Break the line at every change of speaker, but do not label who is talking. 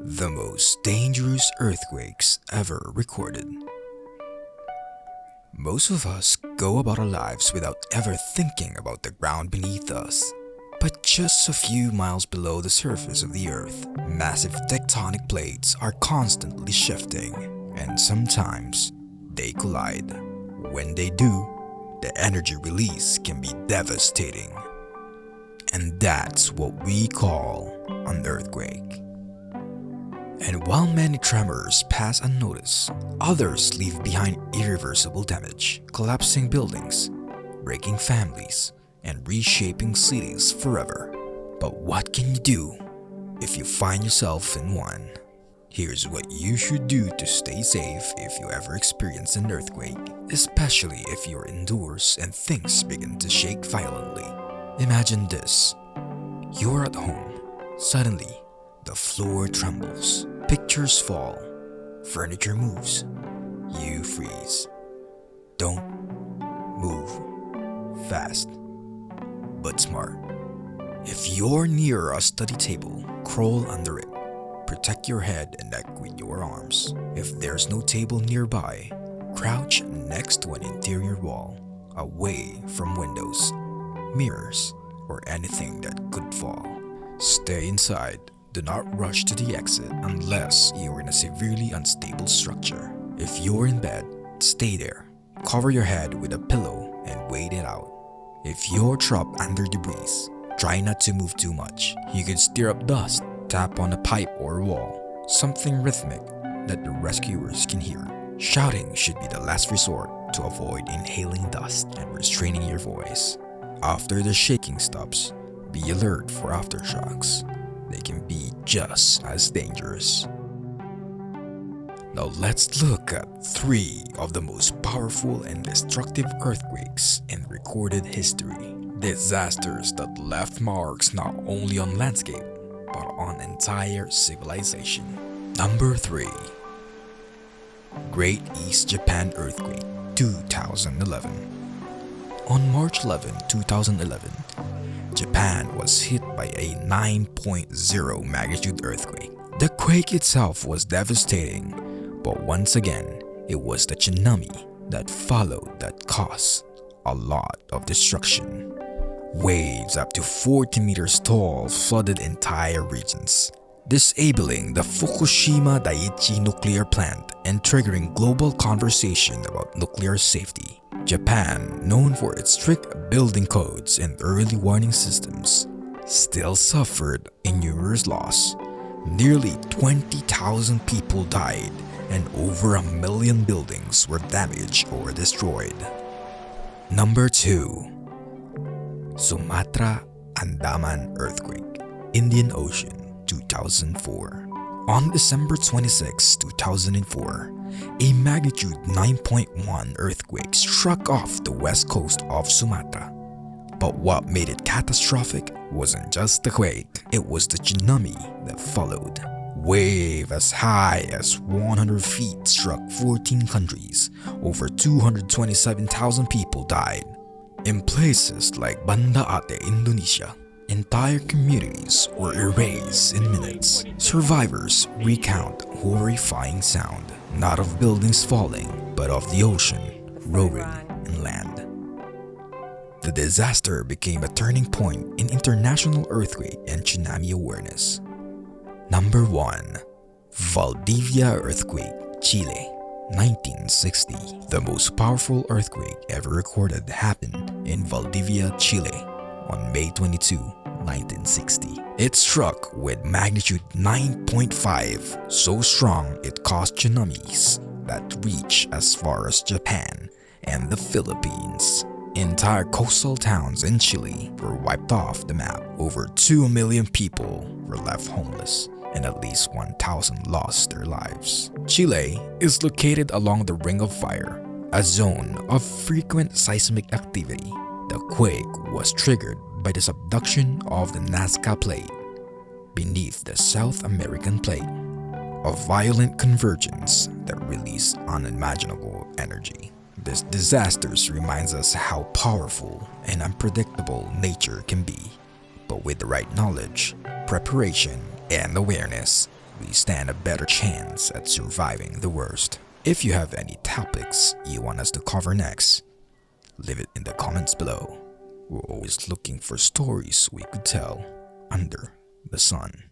The most dangerous earthquakes ever recorded. Most of us go about our lives without ever thinking about the ground beneath us. But just a few miles below the surface of the earth, massive tectonic plates are constantly shifting, and sometimes they collide. When they do, the energy release can be devastating. And that's what we call an earthquake. And while many tremors pass unnoticed, others leave behind irreversible damage, collapsing buildings, breaking families, and reshaping cities forever. But what can you do if you find yourself in one? Here's what you should do to stay safe if you ever experience an earthquake, especially if you're indoors and things begin to shake violently. Imagine this. You're at home. Suddenly, the floor trembles, pictures fall, furniture moves, you freeze. Don't move fast, but smart. If you're near a study table, crawl under it. Protect your head and neck with your arms. If there's no table nearby, crouch next to an interior wall, away from windows, mirrors, or anything that could fall. Stay inside. Do not rush to the exit unless you're in a severely unstable structure. If you're in bed, stay there. Cover your head with a pillow and wait it out. If you're trapped under debris, try not to move too much. You could stir up dust, tap on a pipe or wall, something rhythmic that the rescuers can hear. Shouting should be the last resort to avoid inhaling dust and restraining your voice. After the shaking stops, be alert for aftershocks. They can be just as dangerous. Now let's look at 3 of the most powerful and destructive earthquakes in recorded history. Disasters that left marks not only on landscape, but on entire civilization. Number 3. Great East Japan Earthquake, 2011. On March 11, 2011, Japan was hit by a 9.0 magnitude earthquake. The quake itself was devastating, but once again, it was the tsunami that followed that caused a lot of destruction. Waves up to 40 meters tall flooded entire regions, disabling the Fukushima Daiichi nuclear plant and triggering global conversation about nuclear safety. Japan, known for its strict building codes and early warning systems, still suffered numerous loss. Nearly 20,000 people died and over 1 million buildings were damaged or destroyed. Number 2. Sumatra Andaman Earthquake, Indian Ocean, 2004. On December 26, 2004, a magnitude 9.1 earthquake struck off the west coast of Sumatra. But what made it catastrophic wasn't just the quake, it was the tsunami that followed. Wave as high as 100 feet struck 14 countries. Over 227,000 people died. In places like Banda Aceh, Indonesia, entire communities were erased in minutes. Survivors recount horrifying sound, not of buildings falling, but of the ocean roaring inland. The disaster became a turning point in international earthquake and tsunami awareness. Number 1. Valdivia Earthquake, Chile, 1960. The most powerful earthquake ever recorded happened in Valdivia, Chile, on May 22, 1960. It struck with magnitude 9.5, so strong it caused tsunamis that reached as far as Japan and the Philippines. Entire coastal towns in Chile were wiped off the map. Over 2 million people were left homeless, and at least 1,000 lost their lives. Chile is located along the Ring of Fire, a zone of frequent seismic activity. The quake was triggered by the subduction of the Nazca Plate beneath the South American Plate, a violent convergence that released unimaginable energy. This disaster reminds us how powerful and unpredictable nature can be, but with the right knowledge, preparation, and awareness, we stand a better chance at surviving the worst. If you have any topics you want us to cover next, leave it in the comments below. We're always looking for stories we could tell under the sun.